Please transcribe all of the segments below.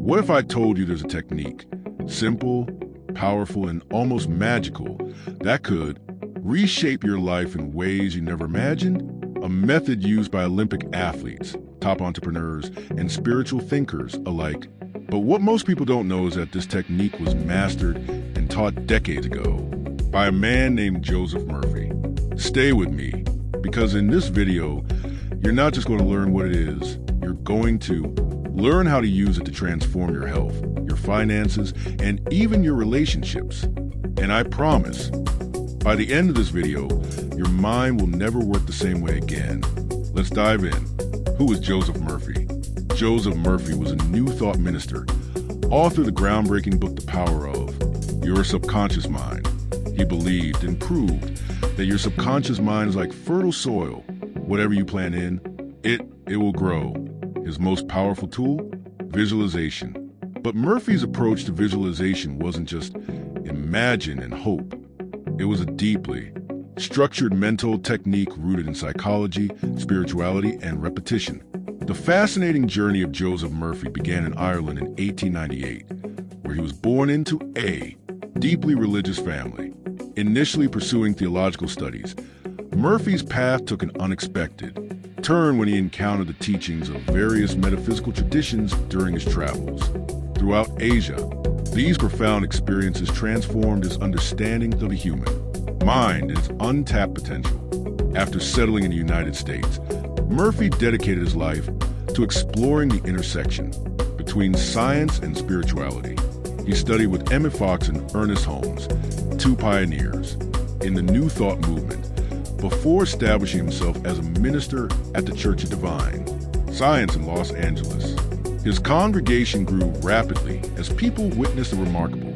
What if I told you there's a technique, simple, powerful, and almost magical, that could reshape your life in ways you never imagined? A method used by Olympic athletes, top entrepreneurs, and spiritual thinkers alike. But what most people don't know is that this technique was mastered and taught decades ago by a man named Joseph Murphy. Stay with me, because in this video, you're not just going to learn what it is, you're going to learn how to use it to transform your health, your finances, and even your relationships. And I promise, by the end of this video, your mind will never work the same way again. Let's dive in. Who is Joseph Murphy? Joseph Murphy was a New Thought minister, author of the groundbreaking book, The Power of Your Subconscious Mind. He believed and proved that your subconscious mind is like fertile soil. Whatever you plant in, it will grow. His most powerful tool? Visualization. But Murphy's approach to visualization wasn't just imagine and hope. It was a deeply structured mental technique rooted in psychology, spirituality, and repetition. The fascinating journey of Joseph Murphy began in Ireland in 1898, where he was born into a deeply religious family. Initially pursuing theological studies, Murphy's path took an unexpected turn when he encountered the teachings of various metaphysical traditions during his travels. Throughout Asia, these profound experiences transformed his understanding of the human mind and its untapped potential. After settling in the United States, Murphy dedicated his life to exploring the intersection between science and spirituality. He studied with Emmett Fox and Ernest Holmes, two pioneers in the New Thought movement, before establishing himself as a minister at the Church of Divine Science in Los Angeles. His congregation grew rapidly as people witnessed the remarkable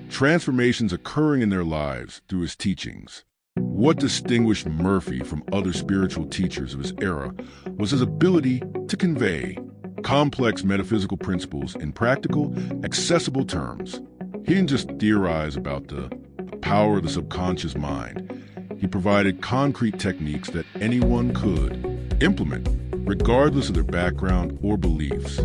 transformations occurring in their lives through his teachings. What distinguished Murphy from other spiritual teachers of his era was his ability to convey complex metaphysical principles in practical, accessible terms. He didn't just theorize about the power of the subconscious mind. He provided concrete techniques that anyone could implement, regardless of their background or beliefs.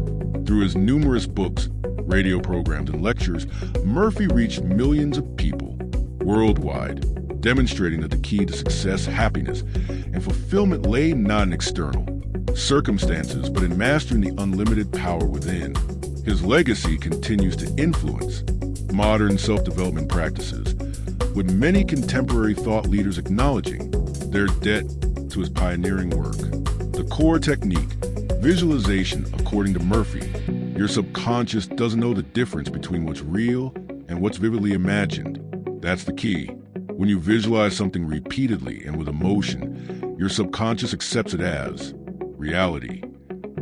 Through his numerous books, radio programs, and lectures, Murphy reached millions of people worldwide, demonstrating that the key to success, happiness, and fulfillment lay not in external circumstances, but in mastering the unlimited power within. His legacy continues to influence modern self-development practices, with many contemporary thought leaders acknowledging their debt to his pioneering work. The core technique, visualization, according to Murphy, your subconscious doesn't know the difference between what's real and what's vividly imagined. That's the key. When you visualize something repeatedly and with emotion, your subconscious accepts it as reality,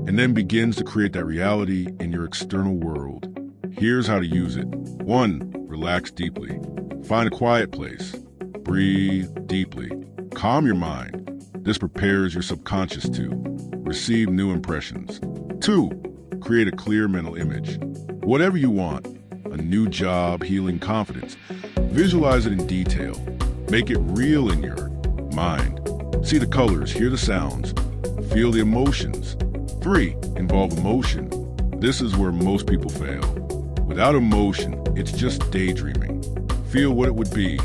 and then begins to create that reality in your external world. Here's how to use it. 1. Relax deeply. Find a quiet place. Breathe deeply. Calm your mind. This prepares your subconscious to receive new impressions. 2. Create a clear mental image. Whatever you want, a new job, healing, confidence, visualize it in detail. Make it real in your mind. See the colors, hear the sounds, feel the emotions. 3. Involve emotion. This is where most people fail. Without emotion, it's just daydreaming. Feel what it would be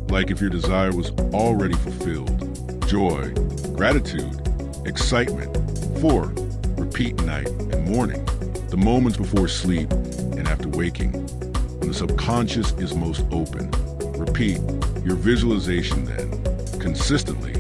like if your desire was already fulfilled. Joy, gratitude, excitement. 4. Repeat night and morning, the moments before sleep and after waking, when the subconscious is most open. Repeat your visualization then, consistently.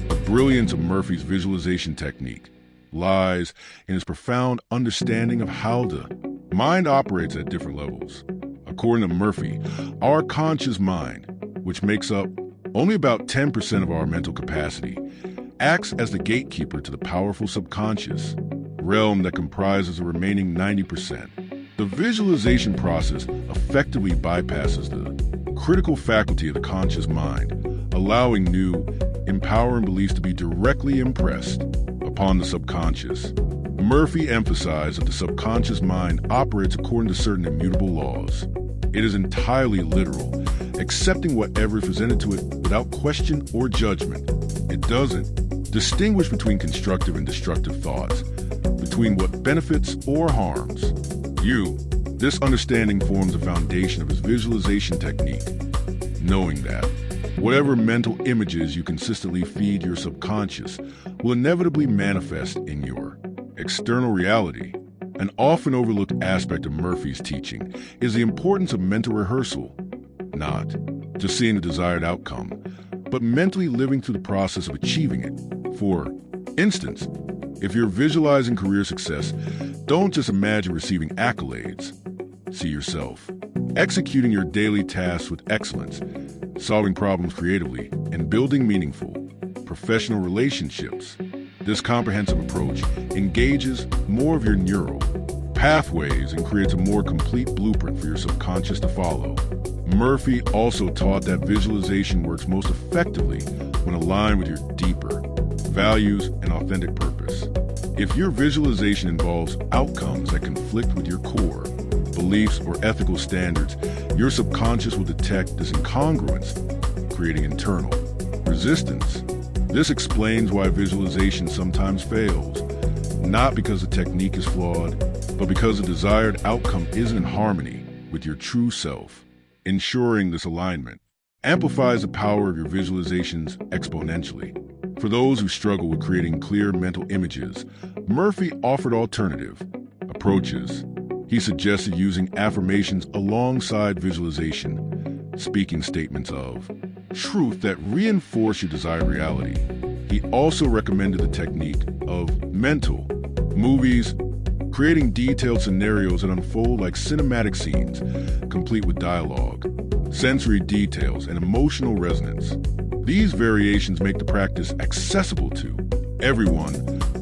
The brilliance of Murphy's visualization technique lies in his profound understanding of how the mind operates at different levels. According to Murphy, our conscious mind, which makes up only about 10% of our mental capacity, acts as the gatekeeper to the powerful subconscious realm that comprises the remaining 90%. The visualization process effectively bypasses the critical faculty of the conscious mind, allowing new, empowering beliefs to be directly impressed upon the subconscious. Murphy emphasized that the subconscious mind operates according to certain immutable laws. It is entirely literal, accepting whatever is presented to it without question or judgment. It doesn't distinguish between constructive and destructive thoughts, between what benefits or harms you. This understanding forms the foundation of his visualization technique, knowing that whatever mental images you consistently feed your subconscious will inevitably manifest in your external reality. An often overlooked aspect of Murphy's teaching is the importance of mental rehearsal, not just seeing the desired outcome, but mentally living through the process of achieving it. For instance, if you're visualizing career success, don't just imagine receiving accolades. See yourself executing your daily tasks with excellence, solving problems creatively, and building meaningful professional relationships. This comprehensive approach engages more of your neural pathways and creates a more complete blueprint for your subconscious to follow. Murphy also taught that visualization works most effectively when aligned with your deeper values and authentic purpose. If your visualization involves outcomes that conflict with your core beliefs or ethical standards, your subconscious will detect this incongruence, creating internal resistance. This explains why visualization sometimes fails, not because the technique is flawed, but because the desired outcome isn't in harmony with your true self. Ensuring this alignment amplifies the power of your visualizations exponentially. For those who struggle with creating clear mental images, Murphy offered alternative approaches. He suggested using affirmations alongside visualization, speaking statements of truth that reinforce your desired reality. He also recommended the technique of mental movies, creating detailed scenarios that unfold like cinematic scenes, complete with dialogue, sensory details, and emotional resonance. These variations make the practice accessible to everyone,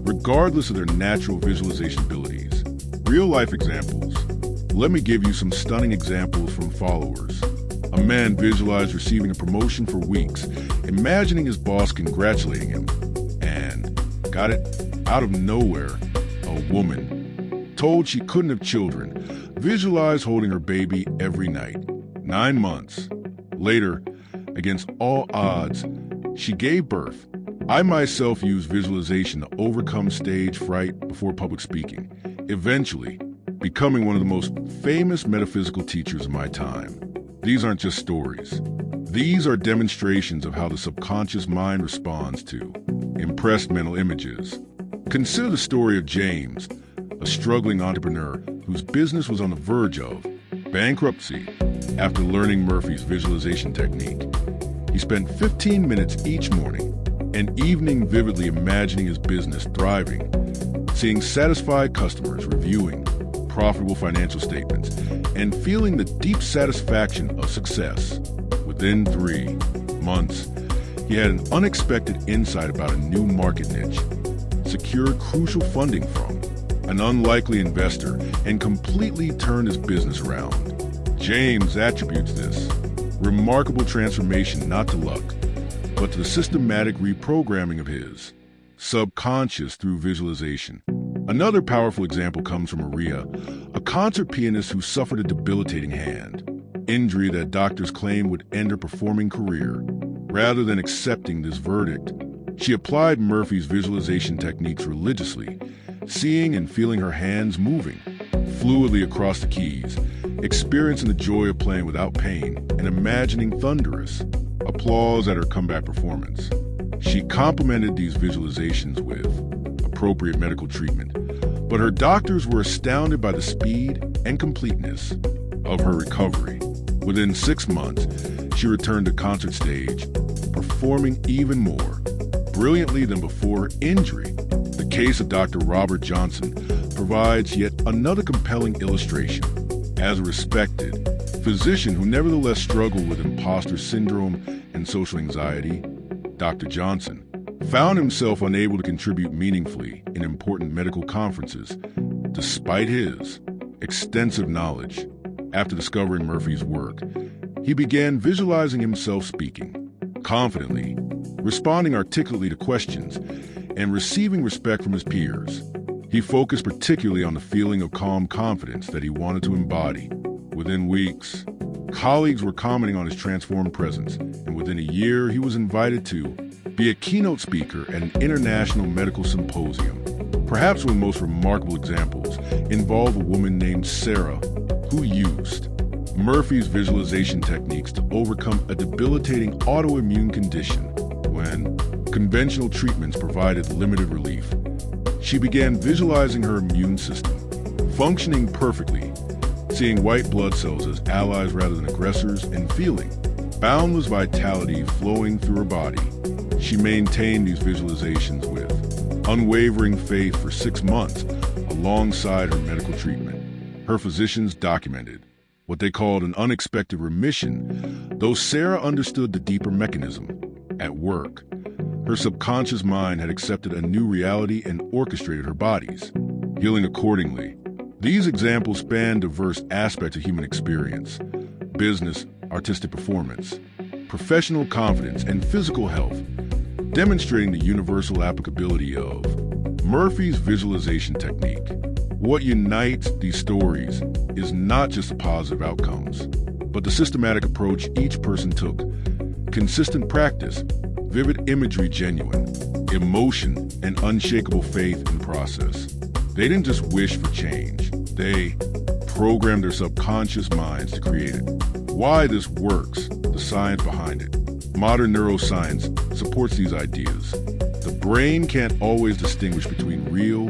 regardless of their natural visualization abilities. Real-life examples. Let me give you some stunning examples from followers. A man visualized receiving a promotion for weeks, imagining his boss congratulating him. And, got it, out of nowhere, a woman, told she couldn't have children, visualized holding her baby every night. 9 months later, against all odds, she gave birth. I myself use visualization to overcome stage fright before public speaking, eventually becoming one of the most famous metaphysical teachers of my time. These aren't just stories. These are demonstrations of how the subconscious mind responds to impressed mental images. Consider the story of James, a struggling entrepreneur whose business was on the verge of bankruptcy. After learning Murphy's visualization technique, he spent 15 minutes each morning and evening vividly imagining his business thriving, seeing satisfied customers, reviewing profitable financial statements, and feeling the deep satisfaction of success. Within 3 months, he had an unexpected insight about a new market niche, secured crucial funding from an unlikely investor, and completely turned his business around. James attributes this remarkable transformation not to luck, but to the systematic reprogramming of his subconscious through visualization. Another powerful example comes from Maria, a concert pianist who suffered a debilitating hand injury that doctors claimed would end her performing career. Rather than accepting this verdict, she applied Murphy's visualization techniques religiously, seeing and feeling her hands moving fluidly across the keys, experiencing the joy of playing without pain, and imagining thunderous applause at her comeback performance. She complemented these visualizations with appropriate medical treatment, but her doctors were astounded by the speed and completeness of her recovery. Within 6 months, she returned to concert stage, performing even more brilliantly than before her injury. The case of Dr. Robert Johnson provides yet another compelling illustration. As a respected physician who nevertheless struggled with imposter syndrome and social anxiety, Dr. Johnson found himself unable to contribute meaningfully in important medical conferences, despite his extensive knowledge. After discovering Murphy's work, he began visualizing himself speaking confidently, responding articulately to questions, and receiving respect from his peers. He focused particularly on the feeling of calm confidence that he wanted to embody. Within weeks, colleagues were commenting on his transformed presence, and within a year, he was invited to be a keynote speaker at an international medical symposium. Perhaps one of the most remarkable examples involved a woman named Sarah, who used Murphy's visualization techniques to overcome a debilitating autoimmune condition when conventional treatments provided limited relief. She began visualizing her immune system functioning perfectly, seeing white blood cells as allies rather than aggressors, and feeling boundless vitality flowing through her body. She maintained these visualizations with unwavering faith for 6 months alongside her medical treatment. Her physicians documented what they called an unexpected remission, though Sarah understood the deeper mechanism at work. Her subconscious mind had accepted a new reality and orchestrated her body's healing accordingly. These examples span diverse aspects of human experience: business, artistic performance, professional confidence, and physical health, demonstrating the universal applicability of Murphy's visualization technique. What unites these stories is not just the positive outcomes, but the systematic approach each person took. Consistent practice, vivid imagery, genuine emotion, and unshakable faith in the process. They didn't just wish for change. They programmed their subconscious minds to create it. Why this works, the science behind it. Modern neuroscience supports these ideas. The brain can't always distinguish between real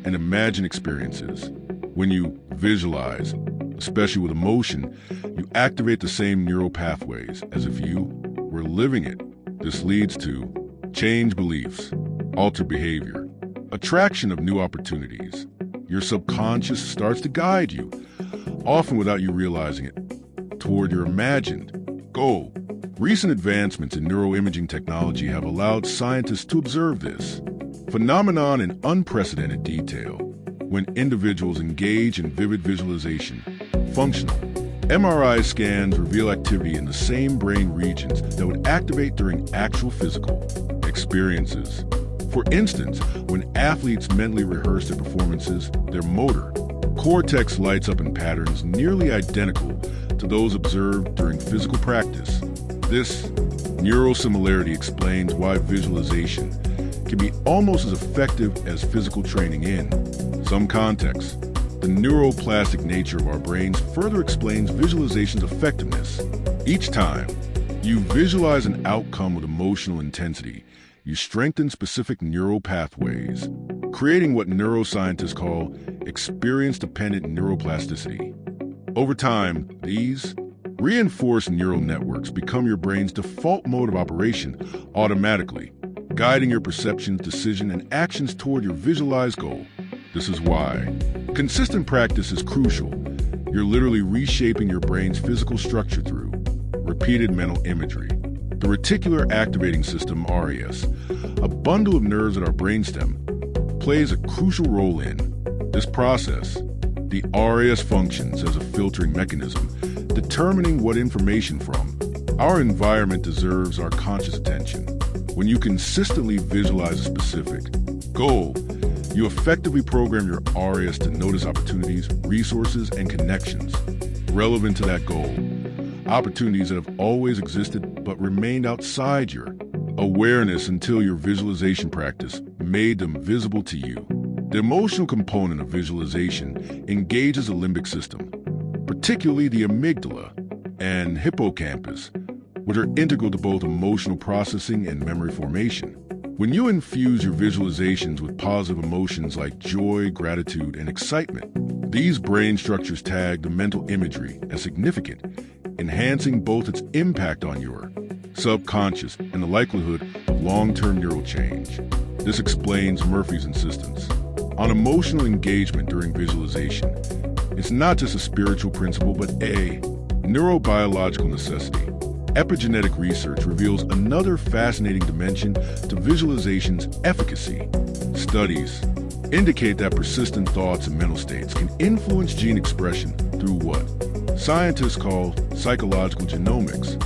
and imagined experiences. When you visualize, especially with emotion, you activate the same neural pathways as if you were living it. This leads to change beliefs, alter behavior, attraction of new opportunities. Your subconscious starts to guide you, often without you realizing it, toward your imagined goal. Recent advancements in neuroimaging technology have allowed scientists to observe this phenomenon in unprecedented detail. When individuals engage in vivid visualization, functional MRI scans reveal activity in the same brain regions that would activate during actual physical experiences. For instance, when athletes mentally rehearse their performances, their motor cortex lights up in patterns nearly identical to those observed during physical practice. This neural similarity explains why visualization can be almost as effective as physical training in some contexts. The neuroplastic nature of our brains further explains visualization's effectiveness. Each time you visualize an outcome with emotional intensity, you strengthen specific neural pathways, creating what neuroscientists call experience-dependent neuroplasticity. Over time, these reinforced neural networks become your brain's default mode of operation automatically, guiding your perceptions, decisions, and actions toward your visualized goal. This is why consistent practice is crucial. You're literally reshaping your brain's physical structure through repeated mental imagery. The reticular activating system, RAS, a bundle of nerves at our brainstem, plays a crucial role in this process. The RAS functions as a filtering mechanism, determining what information from our environment deserves our conscious attention. When you consistently visualize a specific goal, you effectively program your RAS to notice opportunities, resources, and connections relevant to that goal. Opportunities that have always existed but remained outside your awareness until your visualization practice made them visible to you. The emotional component of visualization engages the limbic system, particularly the amygdala and hippocampus, which are integral to both emotional processing and memory formation. When you infuse your visualizations with positive emotions like joy, gratitude, and excitement, these brain structures tag the mental imagery as significant, enhancing both its impact on your subconscious and the likelihood of long-term neural change. This explains Murphy's insistence on emotional engagement during visualization. It's not just a spiritual principle, but a neurobiological necessity. Epigenetic research reveals another fascinating dimension to visualization's efficacy. Studies indicate that persistent thoughts and mental states can influence gene expression through what scientists call psychological genomics.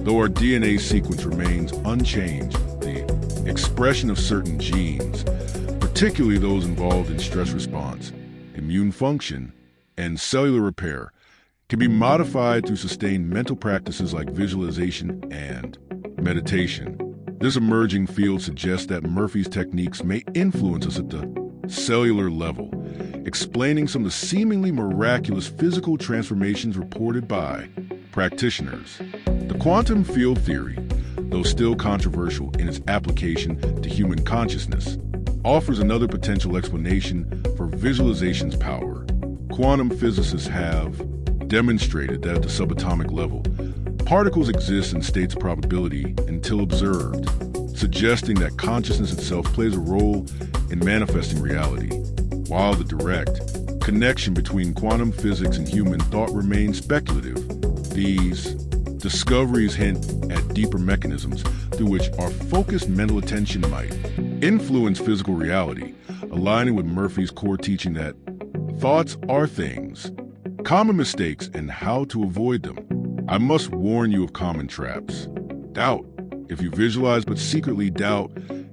Though our DNA sequence remains unchanged, the expression of certain genes, particularly those involved in stress response, immune function, and cellular repair, can be modified through sustained mental practices like visualization and meditation. This emerging field suggests that Murphy's techniques may influence us at the cellular level, explaining some of the seemingly miraculous physical transformations reported by practitioners. The quantum field theory, though still controversial in its application to human consciousness, offers another potential explanation for visualization's power. Quantum physicists have demonstrated that at the subatomic level, particles exist in states of probability until observed, suggesting that consciousness itself plays a role in manifesting reality. While the direct connection between quantum physics and human thought remains speculative, these discoveries hint at deeper mechanisms through which our focused mental attention might influence physical reality, aligning with Murphy's core teaching that thoughts are things, common mistakes, and how to avoid them. I must warn you of common traps. Doubt. If you visualize but secretly doubt,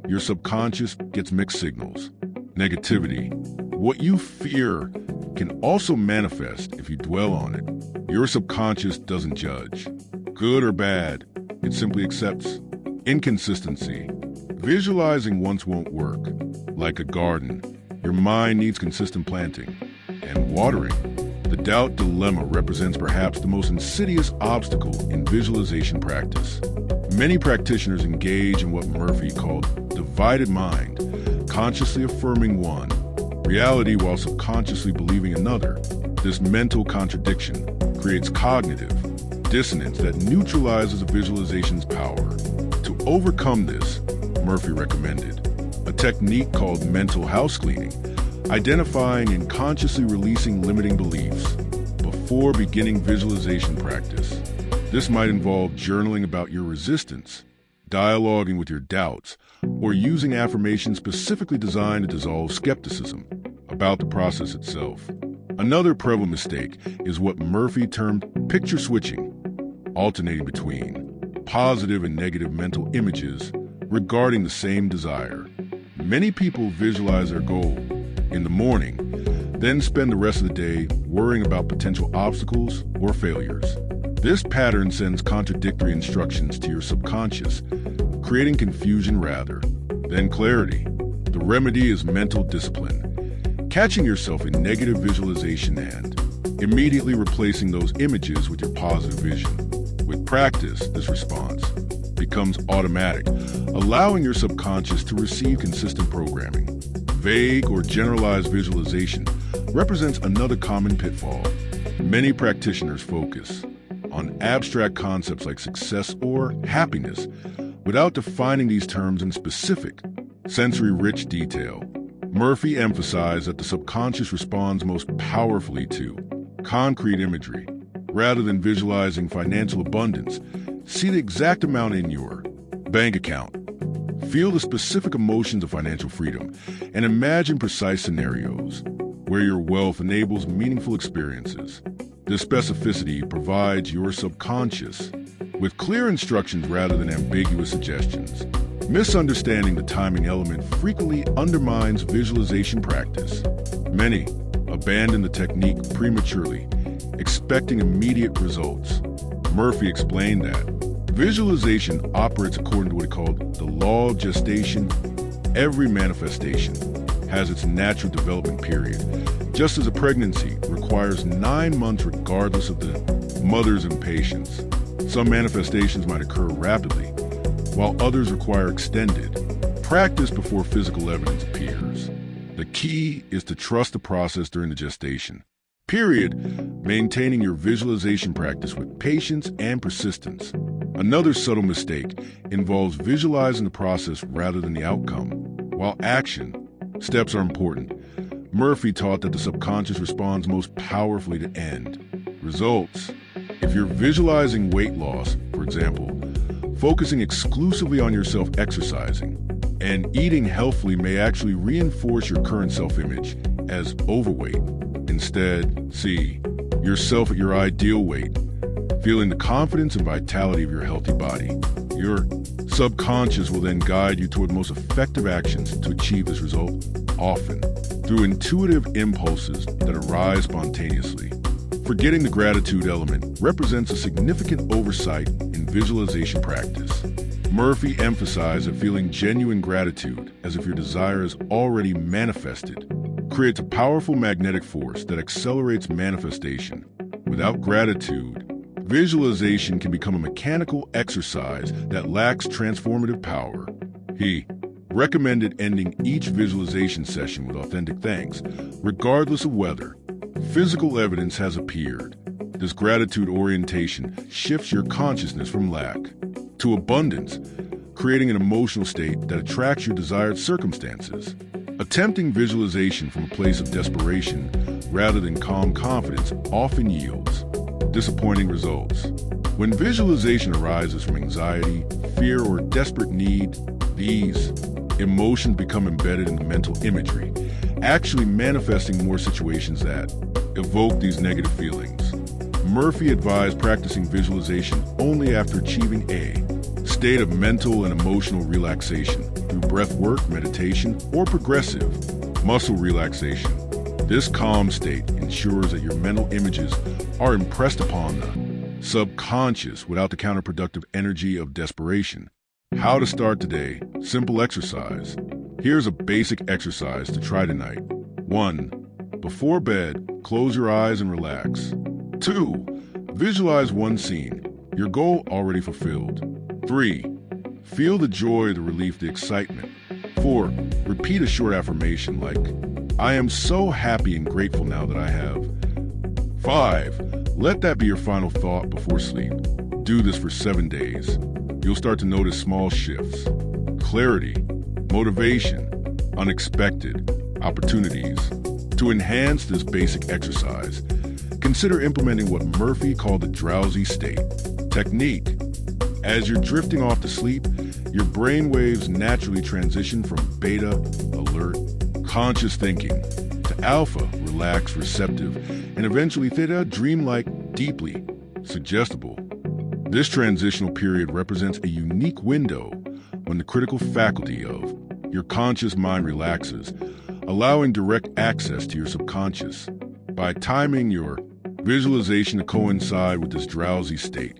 your subconscious gets mixed signals. Negativity. What you fear can also manifest if you dwell on it. Your subconscious doesn't judge. Good or bad, it simply accepts. Inconsistency. Visualizing once won't work. Like a garden, your mind needs consistent planting and watering. The doubt dilemma represents perhaps the most insidious obstacle in visualization practice. Many practitioners engage in what Murphy called divided mind, consciously affirming one reality while subconsciously believing another. This mental contradiction creates cognitive dissonance that neutralizes a visualization's power. To overcome this, Murphy recommended a technique called mental house cleaning, identifying and consciously releasing limiting beliefs before beginning visualization practice. This might involve journaling about your resistance, dialoguing with your doubts, or using affirmations specifically designed to dissolve skepticism about the process itself. Another prevalent mistake is what Murphy termed picture switching, alternating between positive and negative mental images regarding the same desire. Many people visualize their goal in the morning, then spend the rest of the day worrying about potential obstacles or failures. This pattern sends contradictory instructions to your subconscious, creating confusion rather than clarity. The remedy is mental discipline, catching yourself in negative visualization and immediately replacing those images with your positive vision. With practice, this response becomes automatic, allowing your subconscious to receive consistent programming. Vague or generalized visualization represents another common pitfall. Many practitioners focus on abstract concepts like success or happiness without defining these terms in specific, sensory-rich detail. Murphy emphasized that the subconscious responds most powerfully to concrete imagery. Rather than visualizing financial abundance, see the exact amount in your bank account. Feel the specific emotions of financial freedom and imagine precise scenarios where your wealth enables meaningful experiences. This specificity provides your subconscious with clear instructions rather than ambiguous suggestions. Misunderstanding the timing element frequently undermines visualization practice. Many abandon the technique prematurely, expecting immediate results. Murphy explained that visualization operates according to what he called the law of gestation. Every manifestation has its natural development period, just as a pregnancy requires 9 months regardless of the mother's impatience. Some manifestations might occur rapidly, while others require extended practice before physical evidence appears. The key is to trust the process during the gestation period, maintaining your visualization practice with patience and persistence. Another subtle mistake involves visualizing the process rather than the outcome. While action steps are important, Murphy taught that the subconscious responds most powerfully to end results. If you're visualizing weight loss, for example, focusing exclusively on yourself exercising and eating healthily may actually reinforce your current self-image as overweight. Instead, see yourself at your ideal weight, feeling the confidence and vitality of your healthy body. Your subconscious will then guide you toward the most effective actions to achieve this result, often through intuitive impulses that arise spontaneously. Forgetting the gratitude element represents a significant oversight in visualization practice. Murphy emphasized that feeling genuine gratitude, as if your desire is already manifested, creates a powerful magnetic force that accelerates manifestation. Without gratitude, visualization can become a mechanical exercise that lacks transformative power. He recommended ending each visualization session with authentic thanks, regardless of whether physical evidence has appeared. This gratitude orientation shifts your consciousness from lack to abundance, creating an emotional state that attracts your desired circumstances. Attempting visualization from a place of desperation rather than calm confidence often yields disappointing results. When visualization arises from anxiety, fear, or desperate need, these emotions become embedded in the mental imagery, actually manifesting more situations that evoke these negative feelings. Murphy advised practicing visualization only after achieving a state of mental and emotional relaxation through breath work, meditation, or progressive muscle relaxation. This calm state ensures that your mental images are impressed upon the subconscious without the counterproductive energy of desperation. How to start today? Simple exercise. Here's a basic exercise to try tonight. 1. Before bed, close your eyes and relax. 2. Visualize one scene, your goal already fulfilled. 3. Feel the joy, the relief, the excitement. 4. Repeat a short affirmation like, I am so happy and grateful now that I have. 5. Let that be your final thought before sleep. Do this for 7 days. You'll start to notice small shifts. Clarity, motivation, unexpected opportunities. To enhance this basic exercise, consider implementing what Murphy called the drowsy state technique. As you're drifting off to sleep, your brain waves naturally transition from beta, alert, conscious thinking, to alpha, relaxed, receptive, and eventually theta, dreamlike, deeply suggestible. This transitional period represents a unique window when the critical faculty of your conscious mind relaxes, allowing direct access to your subconscious. By timing your visualization to coincide with this drowsy state,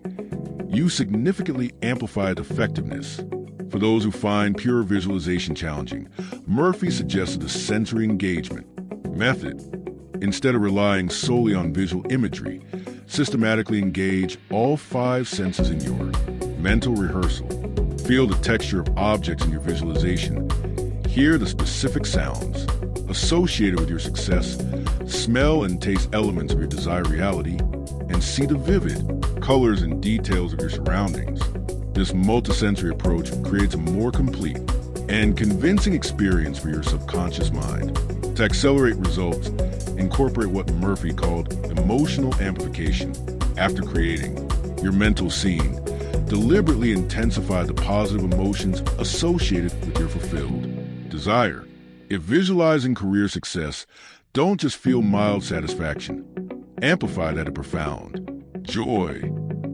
you significantly amplify its effectiveness. For those who find pure visualization challenging, Murphy suggested a sensory engagement method. Instead of relying solely on visual imagery, systematically engage all 5 senses in your mental rehearsal. Feel the texture of objects in your visualization. Hear the specific sounds associated with your success. Smell and taste elements of your desired reality, and see the vivid colors and details of your surroundings. This multisensory approach creates a more complete and convincing experience for your subconscious mind. To accelerate results, incorporate what Murphy called emotional amplification. After creating your mental scene, deliberately intensify the positive emotions associated with your fulfilled desire. If visualizing career success, don't just feel mild satisfaction. Amplify that to profound joy,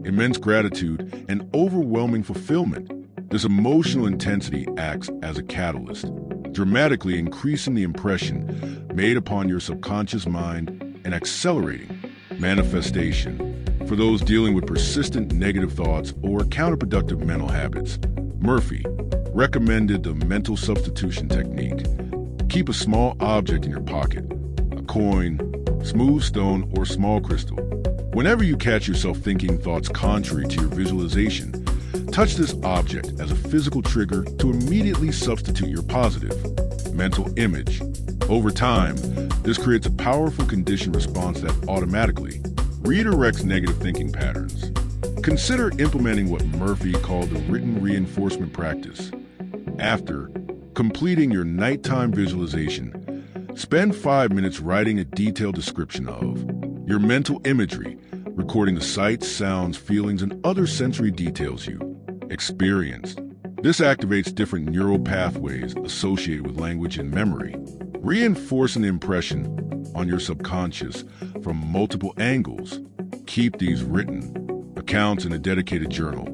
immense gratitude, and overwhelming fulfillment. This emotional intensity acts as a catalyst, dramatically increasing the impression made upon your subconscious mind and accelerating manifestation. For those dealing with persistent negative thoughts or counterproductive mental habits, Murphy recommended the mental substitution technique. Keep a small object in your pocket, a coin, smooth stone, or small crystal. Whenever you catch yourself thinking thoughts contrary to your visualization, touch this object as a physical trigger to immediately substitute your positive mental image. Over time, this creates a powerful conditioned response that automatically redirects negative thinking patterns. Consider implementing what Murphy called the written reinforcement practice. After completing your nighttime visualization, spend 5 minutes writing a detailed description of your mental imagery, recording the sights, sounds, feelings, and other sensory details you experienced. This activates different neural pathways associated with language and memory, reinforcing the impression on your subconscious from multiple angles. Keep these written accounts in a dedicated journal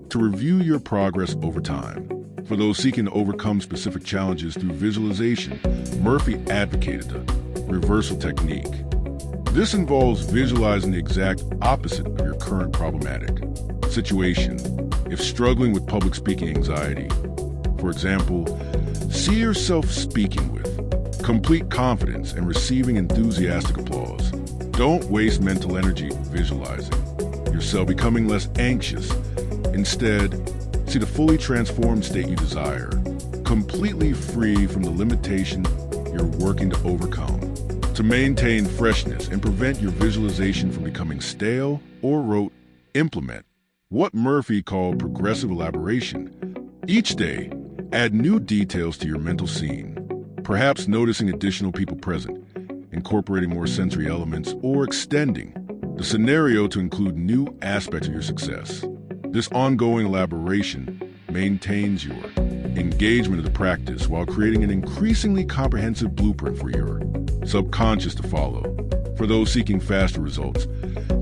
to review your progress over time. For those seeking to overcome specific challenges through visualization, Murphy advocated the reversal technique. This involves visualizing the exact opposite of your current problematic situation. If struggling with public speaking anxiety, for example, see yourself speaking with complete confidence, and receiving enthusiastic applause. Don't waste mental energy visualizing yourself becoming less anxious. Instead, see the fully transformed state you desire, completely free from the limitation you're working to overcome. To maintain freshness and prevent your visualization from becoming stale or rote, implement what Murphy called progressive elaboration. Each day, add new details to your mental scene, perhaps noticing additional people present, incorporating more sensory elements, or extending the scenario to include new aspects of your success. This ongoing elaboration maintains your engagement of the practice while creating an increasingly comprehensive blueprint for your subconscious to follow. For those seeking faster results,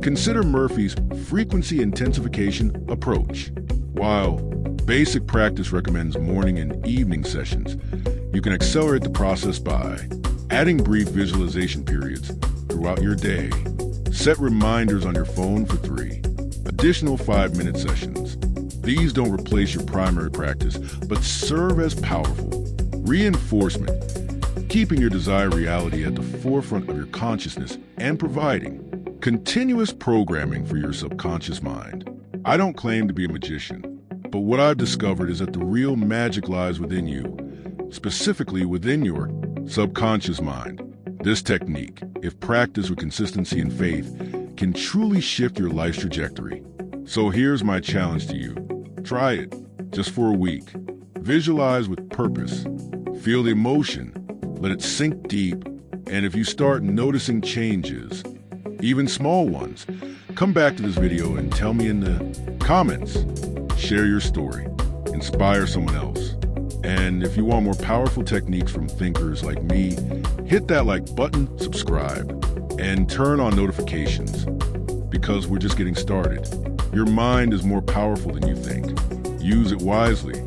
consider Murphy's frequency intensification approach. While basic practice recommends morning and evening sessions, you can accelerate the process by adding brief visualization periods throughout your day. Set reminders on your phone for 3 additional 5-minute sessions. These don't replace your primary practice, but serve as powerful reinforcement, keeping your desired reality at the forefront of your consciousness and providing continuous programming for your subconscious mind. I don't claim to be a magician, but what I've discovered is that the real magic lies within you, specifically within your subconscious mind. This technique, if practiced with consistency and faith, can truly shift your life's trajectory. So here's my challenge to you. Try it, just for a week. Visualize with purpose. Feel the emotion. Let it sink deep. And if you start noticing changes, even small ones, come back to this video and tell me in the comments. Share your story. Inspire someone else. And if you want more powerful techniques from thinkers like me, hit that like button, subscribe, and turn on notifications, because we're just getting started. Your mind is more powerful than you think. Use it wisely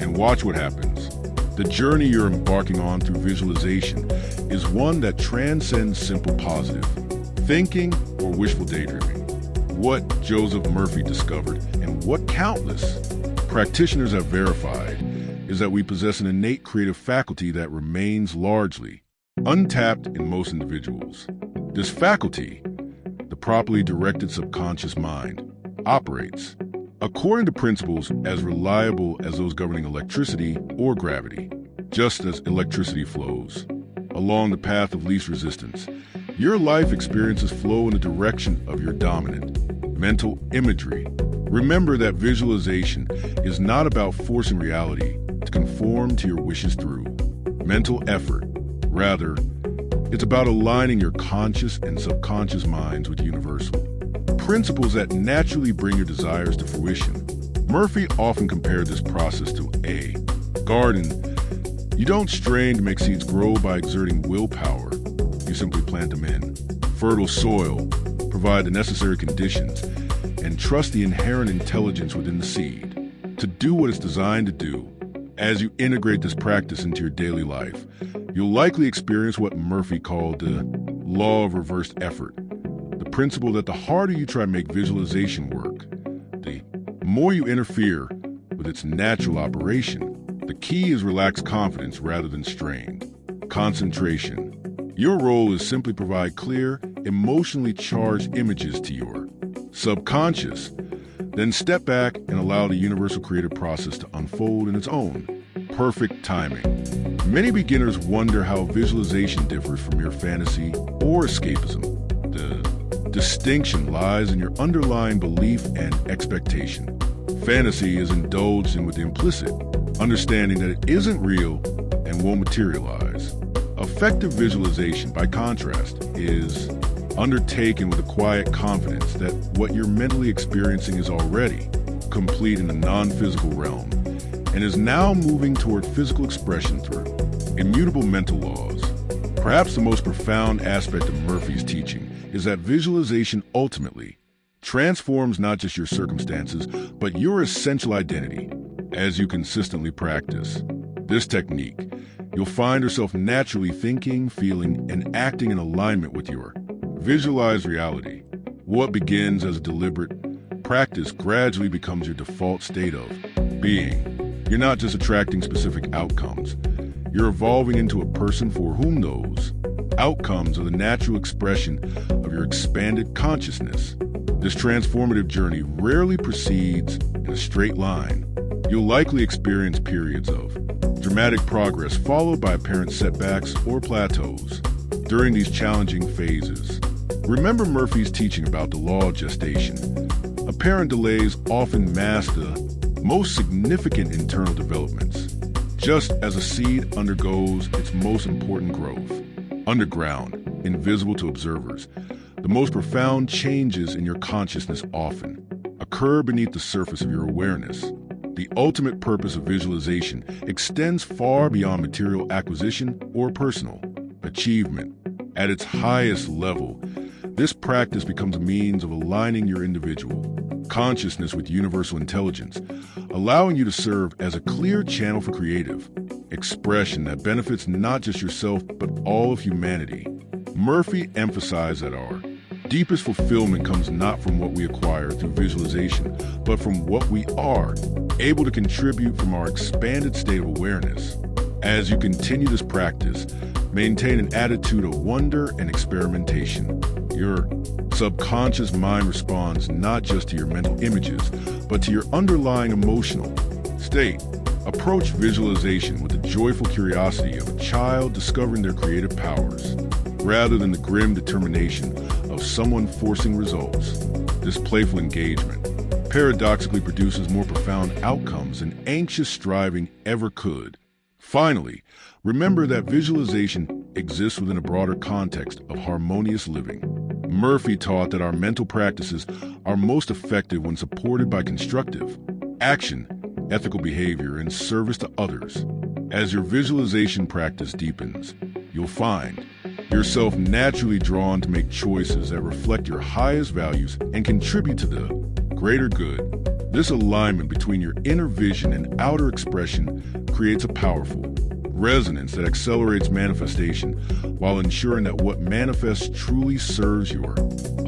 and watch what happens. The journey you're embarking on through visualization is one that transcends simple positive thinking or wishful daydreaming. What Joseph Murphy discovered, and what countless practitioners have verified, is that we possess an innate creative faculty that remains largely untapped in most individuals. This faculty, the properly directed subconscious mind, operates according to principles as reliable as those governing electricity or gravity. Just as electricity flows along the path of least resistance, your life experiences flow in the direction of your dominant mental imagery. Remember that visualization is not about forcing reality to conform to your wishes through mental effort. Rather, it's about aligning your conscious and subconscious minds with universal principles that naturally bring your desires to fruition. Murphy often compared this process to a garden. You don't strain to make seeds grow by exerting willpower. You simply plant them in fertile soil, provide the necessary conditions, and trust the inherent intelligence within the seed to do what it's designed to do. As you integrate this practice into your daily life, you'll likely experience what Murphy called the law of reversed effort, the principle that the harder you try to make visualization work, the more you interfere with its natural operation. The key is relaxed confidence rather than strained concentration. Your role is simply provide clear, emotionally charged images to your subconscious, then step back and allow the universal creative process to unfold in its own perfect timing. Many beginners wonder how visualization differs from your fantasy or escapism. The distinction lies in your underlying belief and expectation. Fantasy is indulged in with the implicit understanding that it isn't real and won't materialize. Effective visualization, by contrast, is undertaken with a quiet confidence that what you're mentally experiencing is already complete in the non-physical realm and is now moving toward physical expression through immutable mental laws. Perhaps the most profound aspect of Murphy's teaching is that visualization ultimately transforms not just your circumstances, but your essential identity. As you consistently practice this technique, you'll find yourself naturally thinking, feeling, and acting in alignment with your visualized reality. What begins as a deliberate practice gradually becomes your default state of being. You're not just attracting specific outcomes, You're evolving into a person for whom those outcomes are the natural expression of your expanded consciousness. This transformative journey rarely proceeds in a straight line. You'll likely experience periods of dramatic progress followed by apparent setbacks or plateaus. During these challenging phases, remember Murphy's teaching about the law of gestation. Apparent delays often mask the most significant internal developments, just as a seed undergoes its most important growth. Underground, invisible to observers, the most profound changes in your consciousness often occur beneath the surface of your awareness. The ultimate purpose of visualization extends far beyond material acquisition or personal achievement. At its highest level, this practice becomes a means of aligning your individual consciousness with universal intelligence, allowing you to serve as a clear channel for creative expression that benefits not just yourself, but all of humanity. Murphy emphasized that our deepest fulfillment comes not from what we acquire through visualization, but from what we are able to contribute from our expanded state of awareness. As you continue this practice, maintain an attitude of wonder and experimentation. Your subconscious mind responds not just to your mental images, but to your underlying emotional state. Approach visualization with the joyful curiosity of a child discovering their creative powers, rather than the grim determination of someone forcing results. This playful engagement paradoxically produces more profound outcomes than anxious striving ever could. Finally, remember that visualization exists within a broader context of harmonious living. Murphy taught that our mental practices are most effective when supported by constructive action, ethical behavior, and service to others. As your visualization practice deepens, you'll find yourself naturally drawn to make choices that reflect your highest values and contribute to the greater good. This alignment between your inner vision and outer expression creates a powerful resonance that accelerates manifestation while ensuring that what manifests truly serves your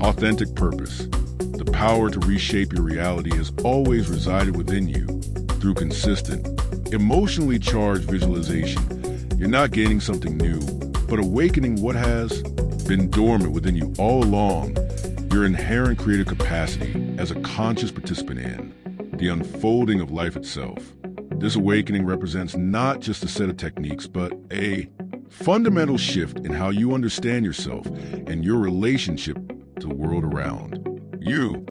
authentic purpose. The power to reshape your reality has always resided within you through consistent, emotionally charged visualization. You're not gaining something new, but awakening what has been dormant within you all along. Your inherent creative capacity as a conscious participant in the unfolding of life itself. This awakening represents not just a set of techniques, but a fundamental shift in how you understand yourself and your relationship to the world around you.